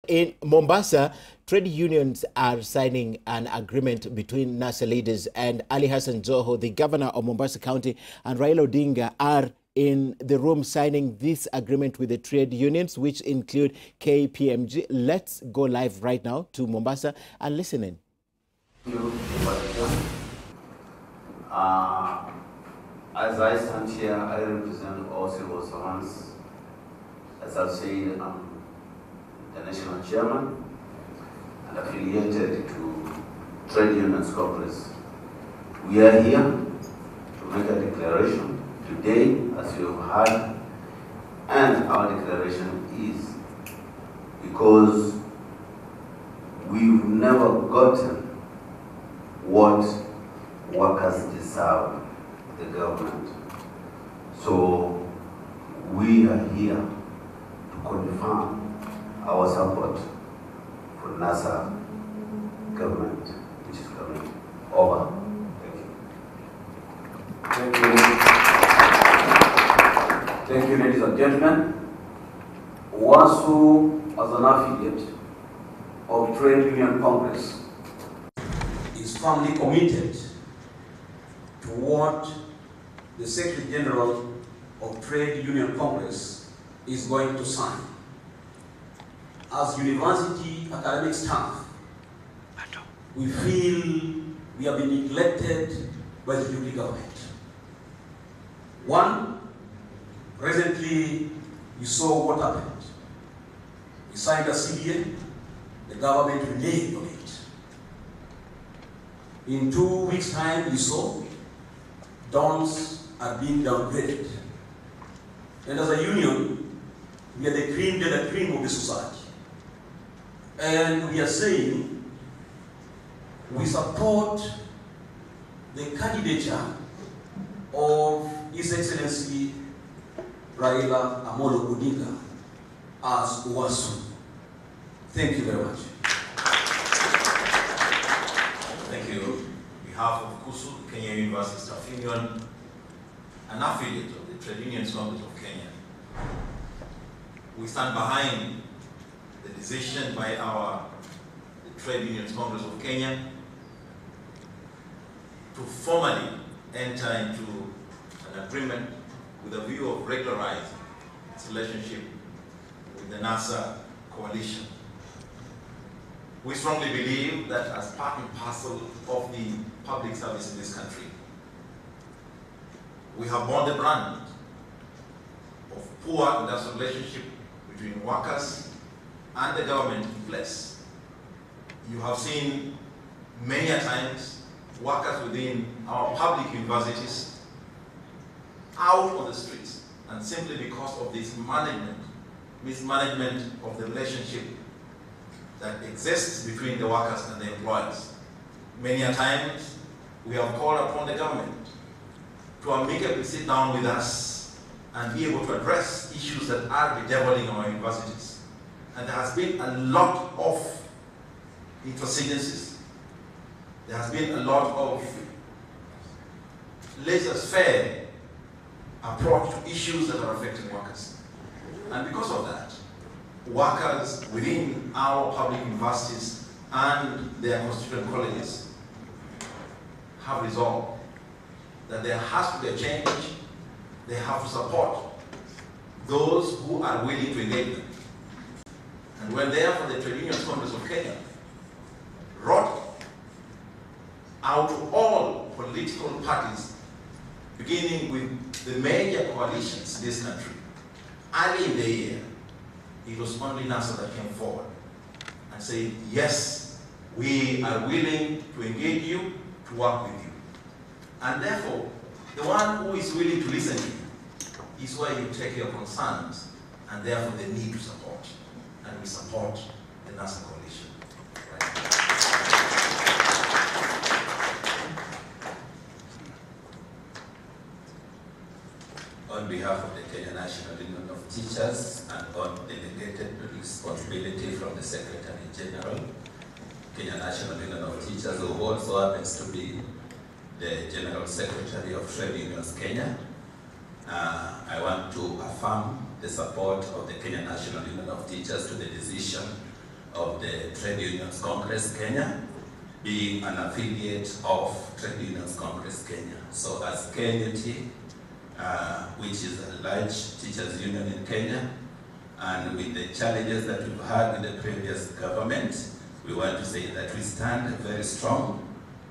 In Mombasa, trade unions are signing an agreement between NASA leaders, and Ali Hassan Joho, the governor of Mombasa County, and Raila Odinga are in the room signing this agreement with the trade unions, which include KPMG. Let's go live right now to Mombasa and listen in. As I stand here, I represent all civil servants. As I've said, I'm the national chairman and affiliated to Trade Unions Congress. We are here to make a declaration today, as you have heard, and our declaration is because we've never gotten what workers deserve the government. So we are here to confirm our support for NASA government, which is coming over. Thank you. Thank you, ladies and gentlemen. WASU, as an affiliate of Trade Union Congress, is firmly committed to what the Secretary General of Trade Union Congress is going to sign. As university academic staff, we feel we have been neglected by the Jubilee government. One, recently we saw what happened. We signed a CBA, the government reneged on it. In 2 weeks' time, we saw dons are being downgraded. And as a union, we are the cream de la cream of the society. And we are saying we support the candidature of His Excellency Raila Amolo Odinga as WASU. Thank you very much. Thank you. On behalf of KUSU, Kenya University Staff Union, an affiliate of the Trade Unions Congress of Kenya, we stand behind the decision by the Trade Unions Congress of Kenya to formally enter into an agreement with a view of regularizing its relationship with the NASA coalition. We strongly believe that as part and parcel of the public service in this country, we have borne the brand of poor industrial relationship between workers and the government in place. You have seen many a times workers within our public universities out on the streets, and simply because of this mismanagement of the relationship that exists between the workers and the employers. Many a times we have called upon the government to amicably sit down with us and be able to address issues that are bedeviling our universities. And there has been a lot of intransigencies. There has been a lot of laissez-faire approach to issues that are affecting workers. And because of that, workers within our public universities and their constituent colleges have resolved that there has to be a change. They have to support those who are willing to engage them. And when therefore the Trade Unions Congress of Kenya wrote out to all political parties, beginning with the major coalitions in this country, early in the year, it was only NASA that came forward and said, yes, we are willing to engage you, to work with you. And therefore, the one who is willing to listen to you is where you take your concerns and therefore the need to support. And we support the NASA coalition. Right? On behalf of the Kenya National Union of Teachers and on delegated responsibility from the Secretary General, Kenya National Union of Teachers, who also happens to be the General Secretary of Trade Unions Kenya, I want to affirm the support of the Kenya National Union of Teachers to the decision of the Trade Unions Congress Kenya, being an affiliate of Trade Unions Congress Kenya. So as KNUT, which is a large teachers union in Kenya, and with the challenges that we've had with the previous government, we want to say that we stand very strong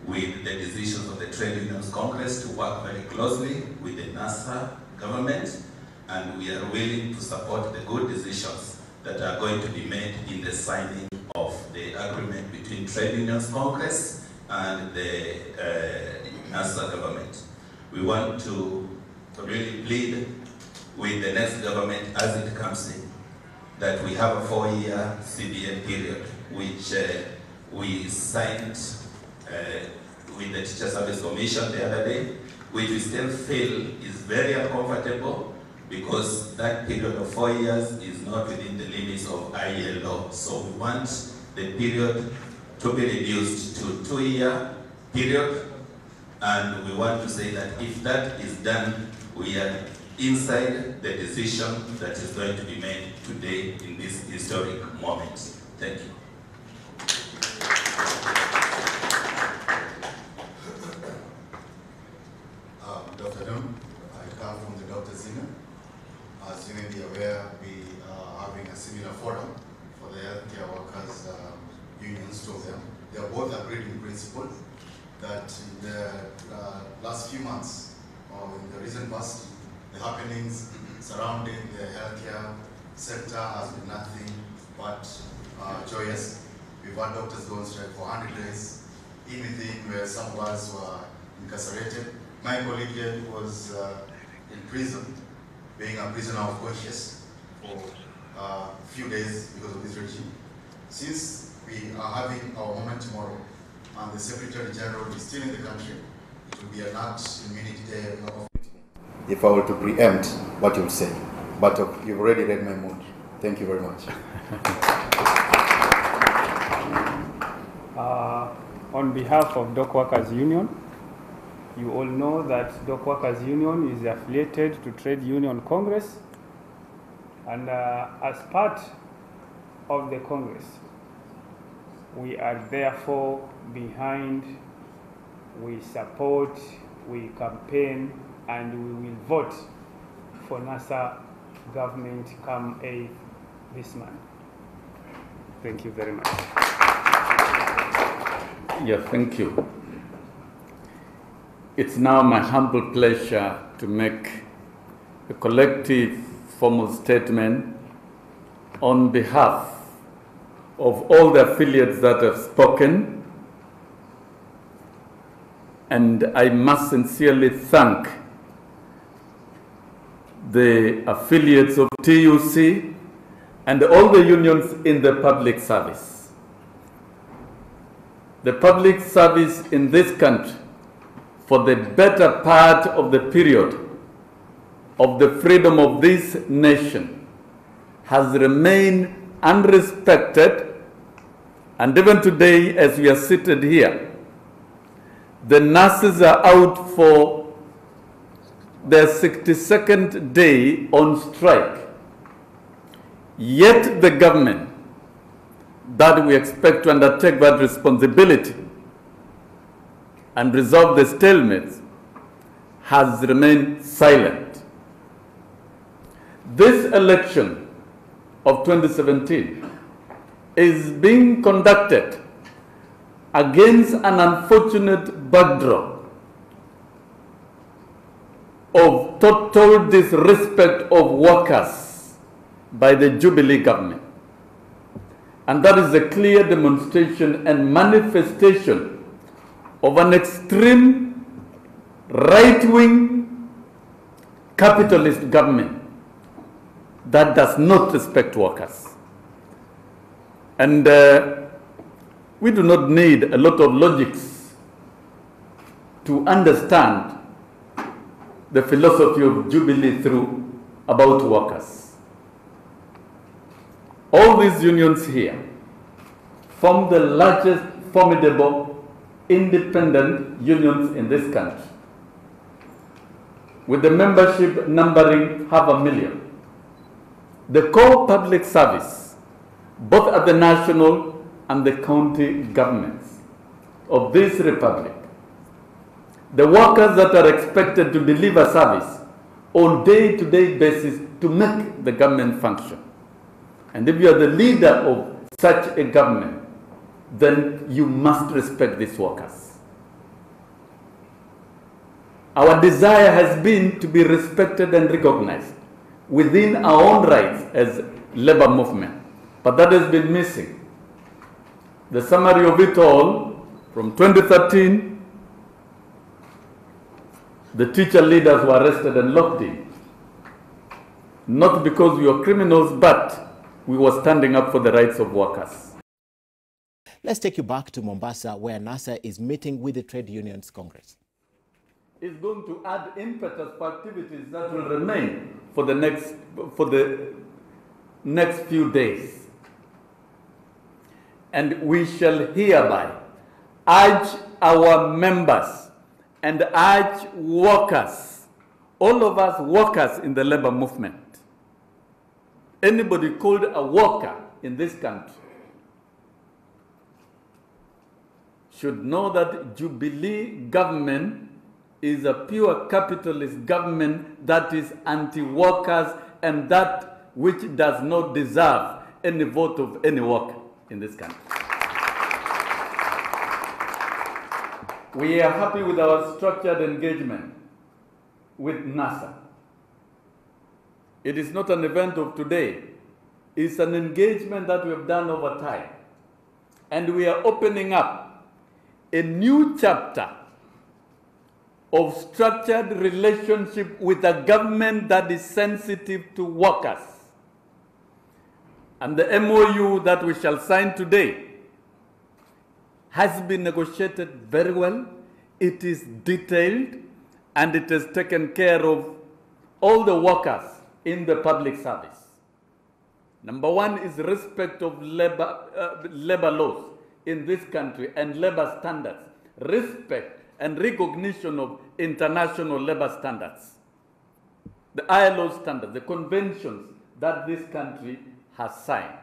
with the decisions of the Trade Unions Congress to work very closely with the NASA government, and we are willing to support the good decisions that are going to be made in the signing of the agreement between Trade Unions Congress and the NASA government. We want to really plead with the next government as it comes in that we have a 4-year CBN period, which we signed with the Teacher Service Commission the other day, which we still feel is very uncomfortable because that period of 4 years is not within the limits of ILO. So we want the period to be reduced to 2-year period, and we want to say that if that is done, we are inside the decision that is going to be made today in this historic moment. Thank you. Dr. Dunn, I come from the Doctors Union. As you may be aware, we are having a similar forum for the healthcare workers unions, two of them. They are both agreed in principle that in the last few months, or in the recent past, the happenings surrounding the healthcare sector has been nothing but joyous. We've had doctors go on strike for 100 days, anything where some of us were incarcerated. My colleague here was in prison, being a prisoner of conscience for a few days because of this regime. Since we are having our moment tomorrow, and the Secretary General is still in the country, it will be an act immunity of if I were to preempt what you'll say. But you've already read my mood. Thank you very much. On behalf of Dock Workers Union, you all know that Dock Workers Union is affiliated to Trade Union Congress, and as part of the Congress, we are therefore behind, we support, we campaign, and we will vote for NASA government come 8th this month. Thank you very much. Yes, thank you. It's now my humble pleasure to make a collective formal statement on behalf of all the affiliates that have spoken, and I must sincerely thank the affiliates of TUC and all the unions in the public service. The public service in this country, for the better part of the period of the freedom of this nation, has remained unrespected, and even today as we are seated here, the nurses are out for their 62nd day on strike. Yet the government that we expect to undertake that responsibility and resolve the stalemates has remained silent. This election of 2017 is being conducted against an unfortunate backdrop of total disrespect of workers by the Jubilee government. And that is a clear demonstration and manifestation of an extreme right-wing capitalist government that does not respect workers. And we do not need a lot of logics to understand the philosophy of Jubilee through about workers. All these unions here form the largest formidable independent unions in this country, with the membership numbering 500,000. The core public service both at the national and the county governments of this republic. The workers that are expected to deliver service on day-to-day basis to make the government function. And if you are the leader of such a government, then you must respect these workers. Our desire has been to be respected and recognized within our own rights as labor movement, but that has been missing. The summary of it all, from 2013, the teacher leaders were arrested and locked in. Not because we were criminals, but we were standing up for the rights of workers. Let's take you back to Mombasa, where NASA is meeting with the Trade Unions Congress. It's going to add impetus for activities that will remain for the next few days. And we shall hereby urge our members and urge workers, all of us workers in the labor movement, anybody called a worker in this country should know that Jubilee government is a pure capitalist government that is anti-workers and that which does not deserve any vote of any worker in this country. We are happy with our structured engagement with NASA. It is not an event of today. It's an engagement that we have done over time. And we are opening up a new chapter of structured relationship with a government that is sensitive to workers. And the MOU that we shall sign today has been negotiated very well. It is detailed and it has taken care of all the workers in the public service. Number one is respect of labor laws in this country and labor standards, respect and recognition of international labor standards, the ILO standards, the conventions that this country has signed.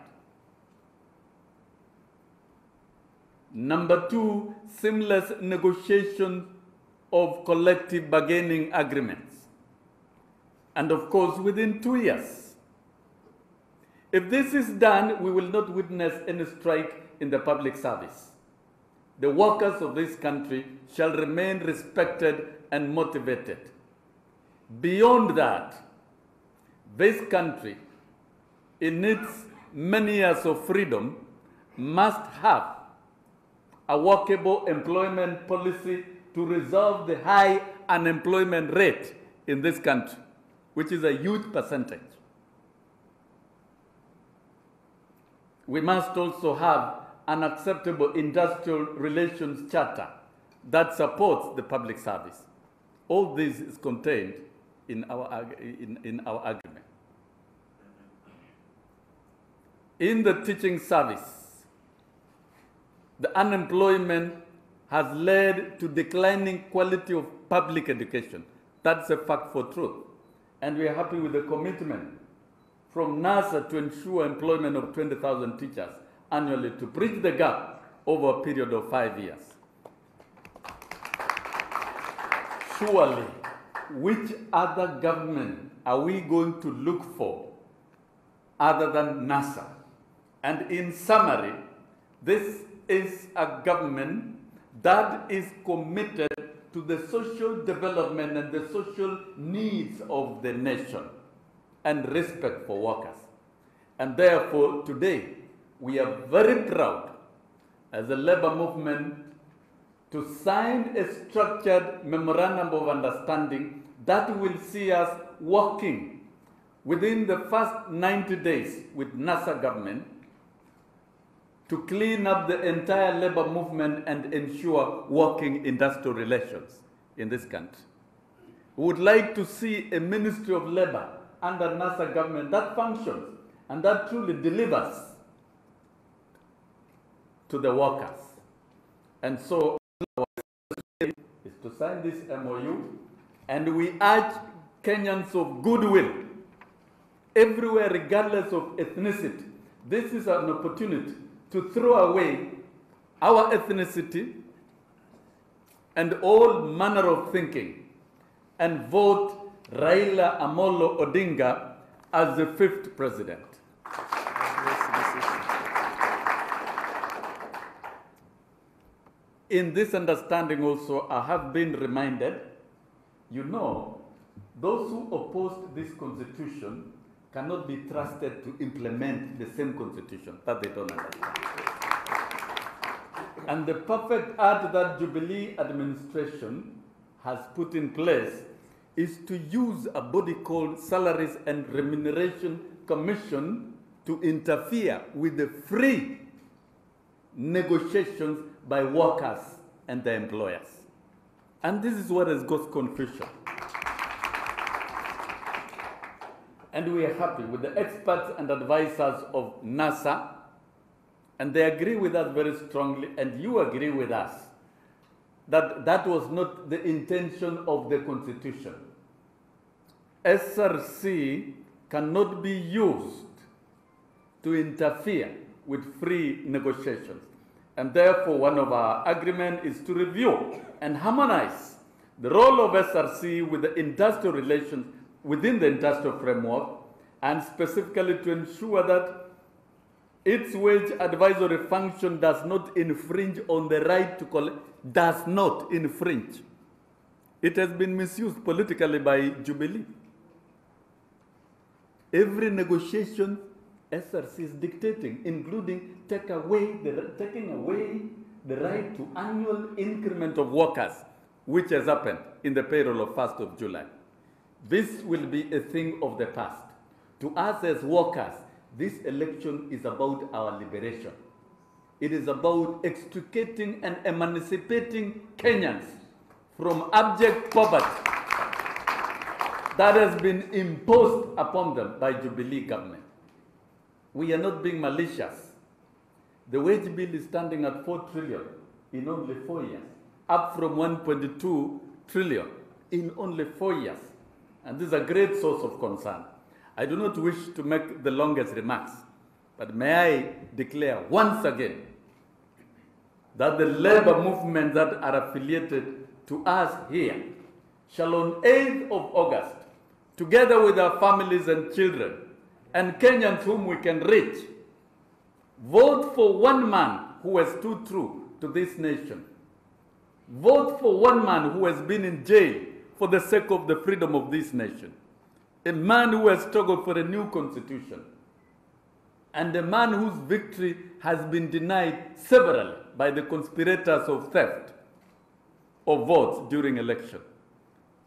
Number two, seamless negotiation of collective bargaining agreements. And of course, within 2 years. If this is done, we will not witness any strike in the public service. The workers of this country shall remain respected and motivated. Beyond that, this country, in its many years of freedom, must have a workable employment policy to resolve the high unemployment rate in this country, which is a huge percentage. We must also have an acceptable industrial relations charter that supports the public service. All this is contained in our agreement. In the teaching service, the unemployment has led to declining quality of public education. That's a fact for truth. And we are happy with the commitment from NASA to ensure employment of 20,000 teachers annually to bridge the gap over a period of 5 years. Surely, which other government are we going to look for other than NASA? And in summary, this is a government that is committed to the social development and the social needs of the nation and respect for workers. And therefore, today, we are very proud as a labor movement to sign a structured memorandum of understanding that will see us working within the first 90 days with NASA government to clean up the entire labor movement and ensure working industrial relations in this country. We would like to see a Ministry of Labor under NASA government that functions and that truly delivers to the workers. And so our is to sign this MOU, and we urge Kenyans of goodwill everywhere, regardless of ethnicity, this is an opportunity to throw away our ethnicity and all manner of thinking and vote Raila Amolo Odinga as the 5th president. In this understanding also, I have been reminded, you know, those who opposed this constitution cannot be trusted to implement the same constitution that they don't understand. And the perfect art that Jubilee administration has put in place is to use a body called Salaries and Remuneration Commission to interfere with the free negotiations by workers and their employers. And this is what has caused confusion. And we are happy with the experts and advisors of NASA, and they agree with us very strongly, and you agree with us, that that was not the intention of the Constitution. SRC cannot be used to interfere with free negotiations. And therefore, one of our agreements is to review and harmonize the role of SRC with the industrial relations within the industrial framework, and specifically to ensure that its wage advisory function does not infringe on the right to collect, does not infringe. It has been misused politically by Jubilee. Every negotiation SRC is dictating, including taking away the right to annual increment of workers, which has happened in the payroll of 1st of July. This will be a thing of the past. To us as workers, this election is about our liberation. It is about extricating and emancipating Kenyans from abject poverty that has been imposed upon them by Jubilee government. We are not being malicious. The wage bill is standing at 4 trillion in only 4 years, up from 1.2 trillion in only 4 years. And this is a great source of concern. I do not wish to make the longest remarks, but may I declare once again that the labor movements that are affiliated to us here shall on 8th of August, together with our families and children, and Kenyans whom we can reach, vote for one man who has stood true to this nation. Vote for one man who has been in jail for the sake of the freedom of this nation. A man who has struggled for a new constitution. And a man whose victory has been denied severally by the conspirators of theft of votes during election.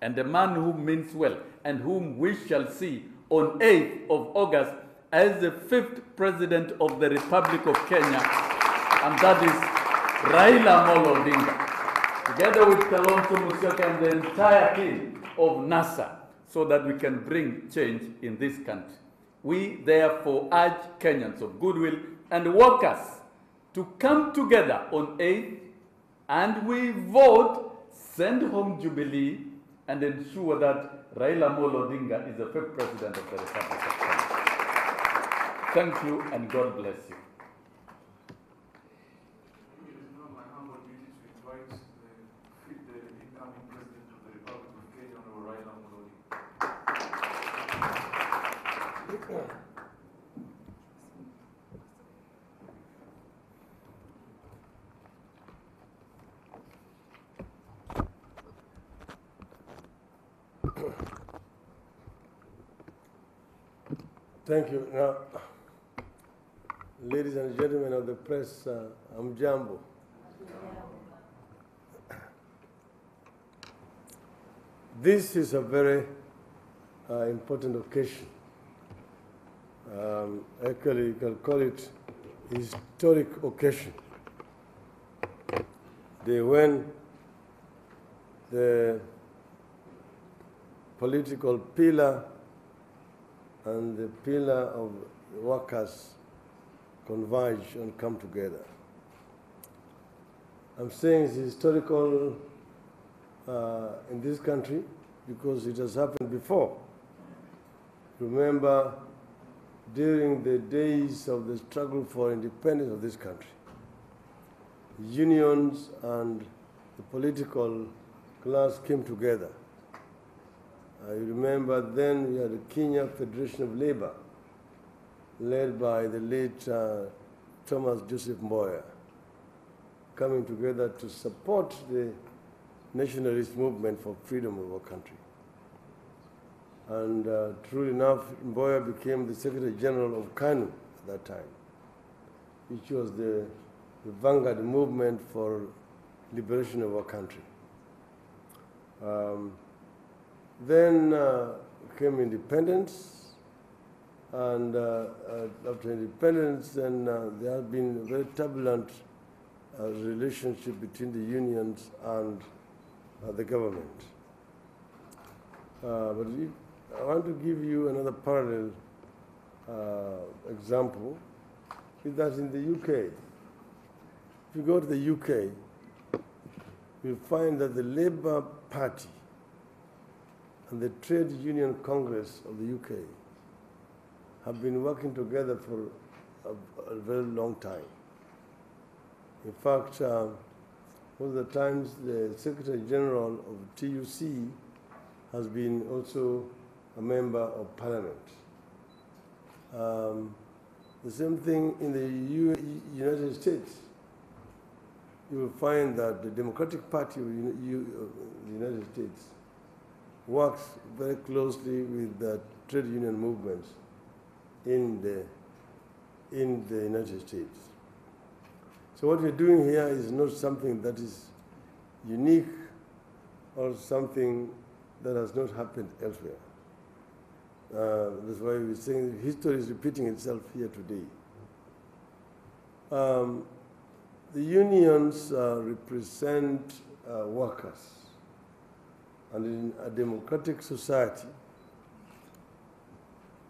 And a man who means well and whom we shall see on 8th of August as the 5th President of the Republic of Kenya, and that is Raila Amolo Odinga, together with Kalonzo Musyoka and the entire team of NASA, so that we can bring change in this country. We therefore urge Kenyans of goodwill and workers to come together on 8th, and we vote, send home Jubilee, and ensure that Raila Amolo Odinga is the 5th President of the Republic of Kenya. Thank you, and God bless you. It is now my humble duty to invite the incoming President of the Republic of Kenya, Raila Amolo Odinga. Thank you. Now, ladies and gentlemen of the press, I'm Jambo. This is a very important occasion. Actually, you can call it historic occasion. When the political pillar and the pillar of the workers converge and come together. I'm saying it's historical in this country because it has happened before. Remember during the days of the struggle for independence of this country. Unions and the political class came together. I remember then we had the Kenya Federation of Labor, led by the late Thomas Joseph Mboya, coming together to support the nationalist movement for freedom of our country. And true enough, Mboya became the Secretary General of KANU at that time, which was the vanguard movement for liberation of our country. Then came independence, and after independence, then there has been a very turbulent relationship between the unions and the government. But I want to give you another parallel example, is that in the UK, if you go to the UK, you'll find that the Labour Party and the Trade Union Congress of the UK have been working together for a very long time. In fact, one of the times the Secretary General of TUC has been also a member of Parliament. The same thing in the United States. You will find that the Democratic Party of the United States works very closely with the trade union movements in the United States. So what we're doing here is not something that is unique or something that has not happened elsewhere. That's why we're saying history is repeating itself here today. The unions represent workers. And in a democratic society,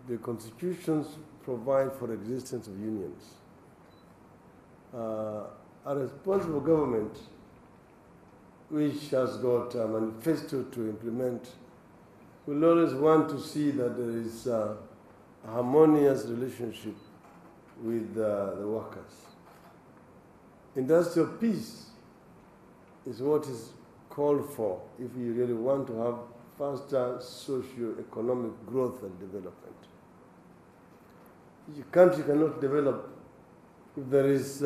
the constitutions provide for the existence of unions. A responsible government, which has got a manifesto to implement, will always want to see that there is a harmonious relationship with the workers. Industrial peace is what is called for if you really want to have faster socio-economic growth and development. Your country cannot develop if there is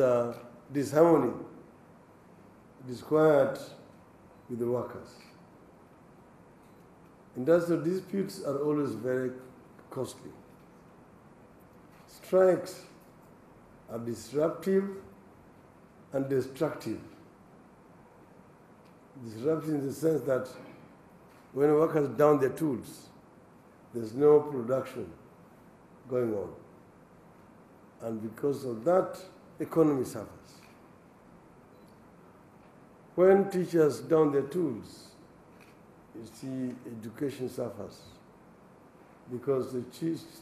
disharmony, disquiet with the workers. Industrial disputes are always very costly. Strikes are disruptive and destructive. Disruptive in the sense that when workers down their tools, there's no production going on. And because of that, economy suffers. When teachers down their tools, you see education suffers. Because the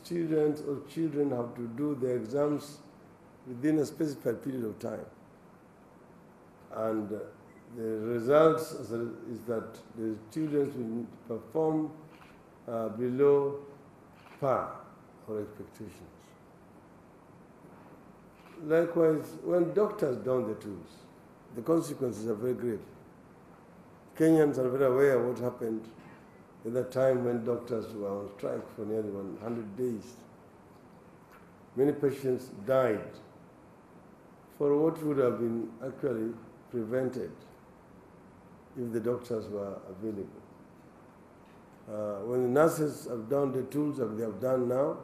children have to do their exams within a specified period of time. And the results is that the children will perform below par or expectations. Likewise, when doctors down the tools, the consequences are very grave. Kenyans are very aware of what happened at that time when doctors were on strike for nearly 100 days. Many patients died for what would have been actually prevented if the doctors were available. When the nurses have done the tools that they have done now,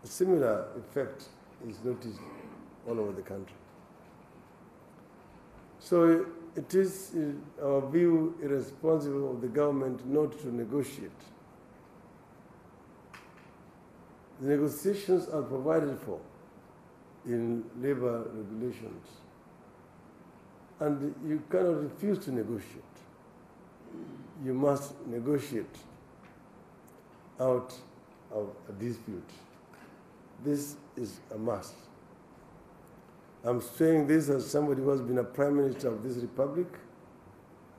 a similar effect is noticed all over the country. So it is, in our view, irresponsible of the government not to negotiate. The negotiations are provided for in labor regulations. And you cannot refuse to negotiate. You must negotiate out of a dispute. This is a must. I'm saying this as somebody who has been a prime minister of this republic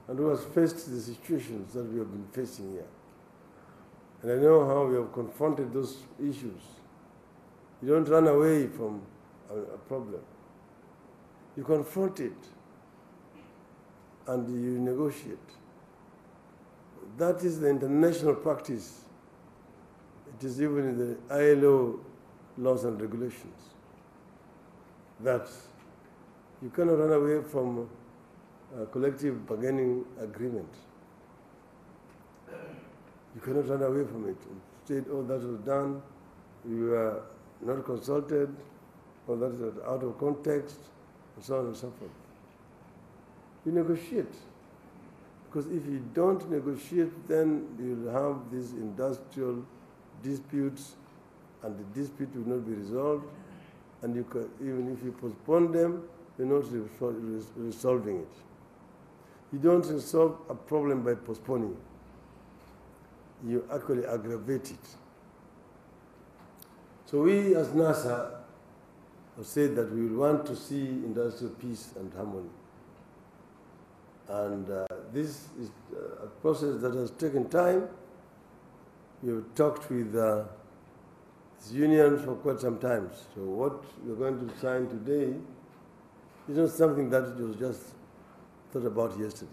and who has faced the situations that we have been facing here. And I know how we have confronted those issues You don't run away from a problem. You confront it and you negotiate. That is the international practice. It is even in the ILO laws and regulations that you cannot run away from a collective bargaining agreement. You cannot run away from it. Say, oh, that was done, you were not consulted, or that is out of context, and so on and so forth. You negotiate. Because if you don't negotiate, then you'll have these industrial disputes, and the dispute will not be resolved, and you can, even if you postpone them, you're not resolving it. You don't resolve a problem by postponing. You actually aggravate it. So we as NASA have said that we want to see industrial peace and harmony. And this is a process that has taken time. We have talked with this union for quite some time. So what we're going to sign today is not something that was just thought about yesterday.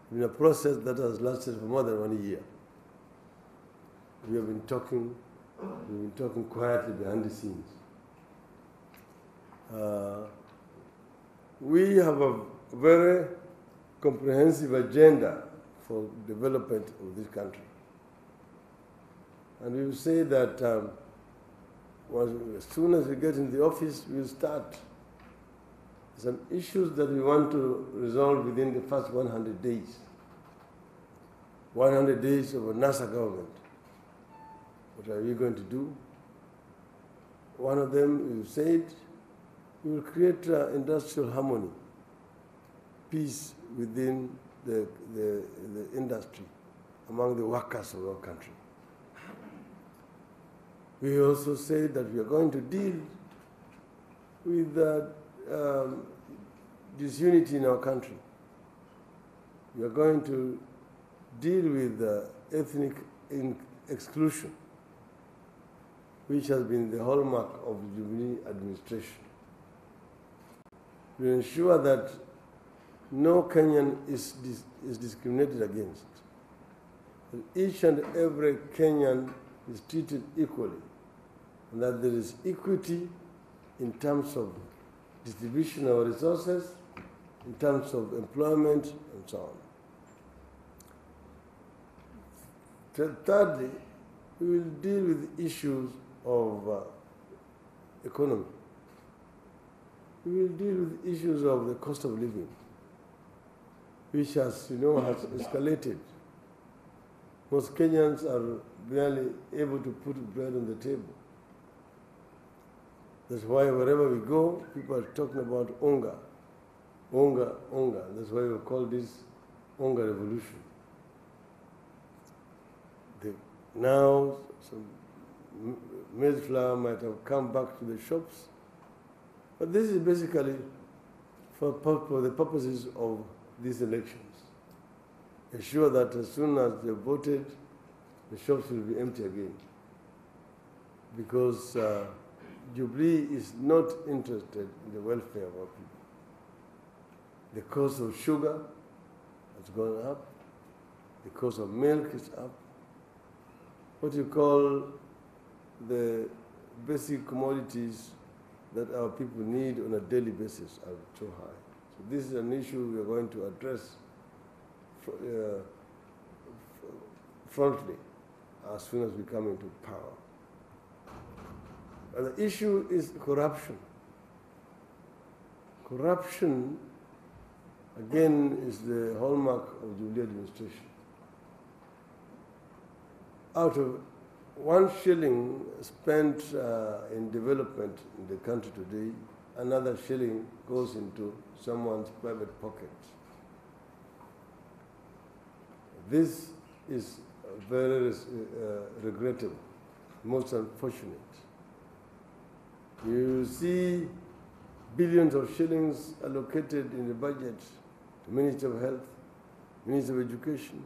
It's been a process that has lasted for more than 1 year. We have been talking quietly behind the scenes. We have a very comprehensive agenda for development of this country. And we will say that as soon as we get in the office, we will start some issues that we want to resolve within the first 100 days. 100 days of a NASA government. What are we going to do? One of them, we said, we will create industrial harmony, peace within the industry, among the workers of our country. We also said that we are going to deal with disunity in our country. We are going to deal with ethnic exclusion, which has been the hallmark of the Jubilee administration. We ensure that no Kenyan is discriminated against. Each and every Kenyan is treated equally, and that there is equity in terms of distribution of resources, in terms of employment, and so on. Thirdly, we will deal with issues of economy. We will deal with issues of the cost of living, which has, has escalated. Most Kenyans are barely able to put bread on the table. That's why wherever we go, people are talking about unga. Unga, unga. That's why we call this unga revolution. Now, some maize flour might have come back to the shops, but this is basically for the purposes of these elections. Ensure that as soon as they're voted, the shops will be empty again. Because Jubilee is not interested in the welfare of our people. The cost of sugar has gone up. The cost of milk is up. What you call the basic commodities that our people need on a daily basis are too high. So this is an issue we are going to address frontally as soon as we come into power. And the issue is corruption. Corruption, again, is the hallmark of the Jubilee administration. Out of 1 shilling spent in development in the country today, another shilling goes into someone's private pocket. This is very regrettable, most unfortunate. You see billions of shillings allocated in the budget to Ministry of Health, Ministry of Education,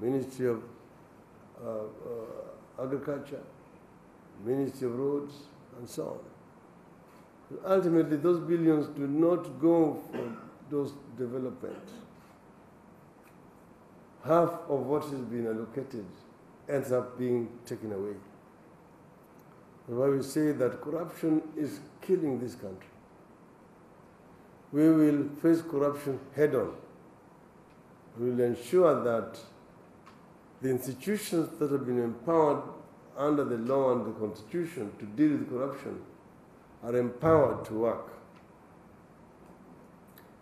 Ministry of Agriculture, Ministry of Roads, and so on. But ultimately, those billions do not go for those developments. Half of what has been allocated ends up being taken away. That's why we say that corruption is killing this country. We will face corruption head on. We will ensure that the institutions that have been empowered under the law and the Constitution to deal with corruption are empowered to work.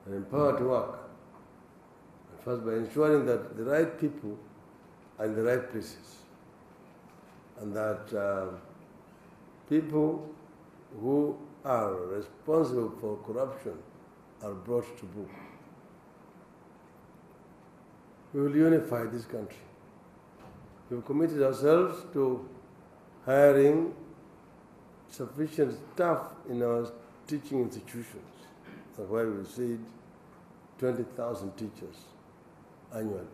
And empowered to work. And first by ensuring that the right people are in the right places. And that people who are responsible for corruption are brought to book. We will unify this country. We've committed ourselves to hiring sufficient staff in our teaching institutions. That's why we said 20,000 teachers annually.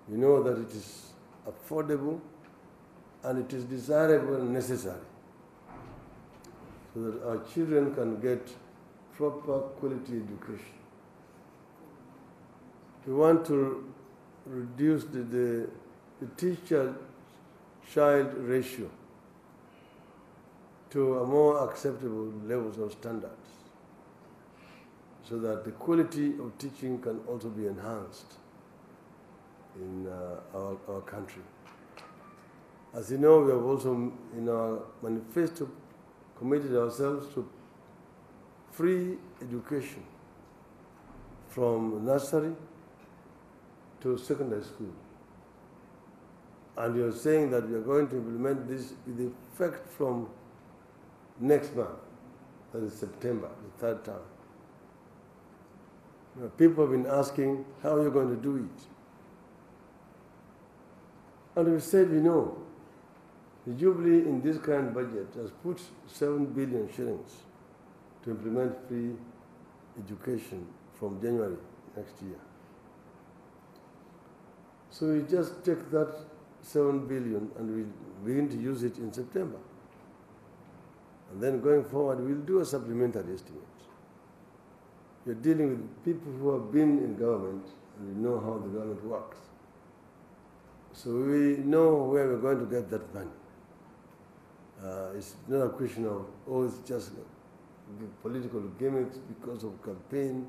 We know that it is affordable and it is desirable and necessary so that our children can get proper quality education. We want to reduce the teacher-child ratio to a more acceptable levels of standards so that the quality of teaching can also be enhanced in our country. As you know, we have also in our manifesto committed ourselves to free education from nursery to secondary school. And you're saying that we are going to implement this with effect from next month, that is September, the third term. People have been asking, how are you going to do it? And we said, we know. The Jubilee in this current budget has put 7 billion shillings to implement free education from January next year. So we just take that 7 billion and we begin to use it in September. And then going forward, we'll do a supplementary estimate. We're dealing with people who have been in government and we know how the government works. So we know where we're going to get that money. It's not a question of, oh, it's just political gimmicks because of campaign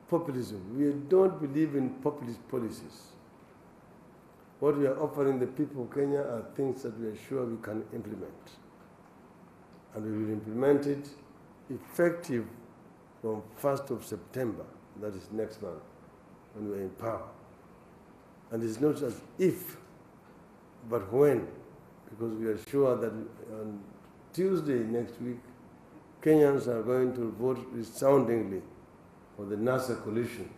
populism. We don't believe in populist policies. What we are offering the people of Kenya are things that we are sure we can implement. And we will implement it effective from 1st of September, that is next month, when we are in power. And it's not as if, but when, because we are sure that on Tuesday next week, Kenyans are going to vote resoundingly for the NASA coalition.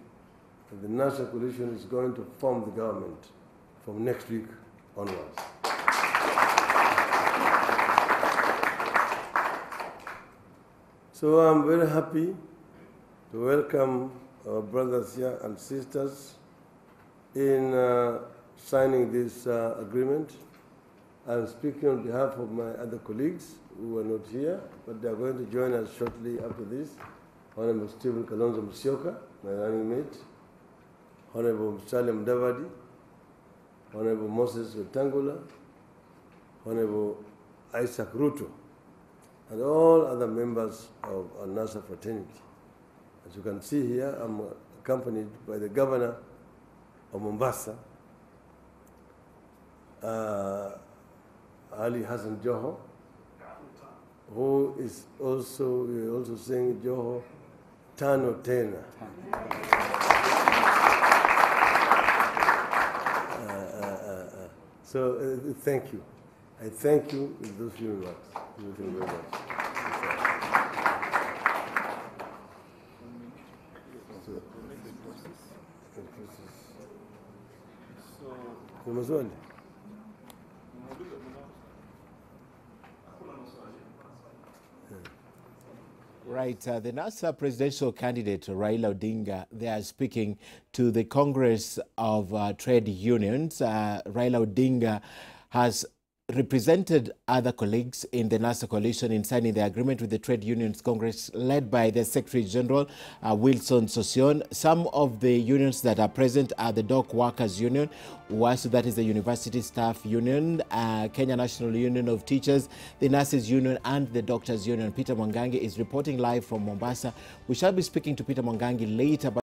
And the NASA coalition is going to form the government from next week onwards. So I'm very happy to welcome our brothers here and sisters in signing this agreement. I'm speaking on behalf of my other colleagues who are not here, but they are going to join us shortly after this. Honorable Stephen Kalonzo Musyoka, my running mate, Honorable Salim Davadi, Honorable Moses Wetangula, Honorable Isaac Ruto, and all other members of our NASA fraternity. As you can see here, I'm accompanied by the governor of Mombasa, Ali Hassan Joho, who is also, we're also saying Joho Tano Tena. So thank you. I thank you with those few remarks. Thank you very much. Right, the NASA presidential candidate Raila Odinga, they are speaking to the Congress of Trade Unions. Raila Odinga has represented other colleagues in the NASA coalition in signing the agreement with the Trade Unions Congress led by the Secretary General Wilson Sossion. Some of the unions that are present are the Dock Workers Union, WASU, that is the University Staff Union, Kenya National Union of Teachers, the Nurses Union, and the Doctors Union. Peter Mwangangi is reporting live from Mombasa. We shall be speaking to Peter Mwangangi later. But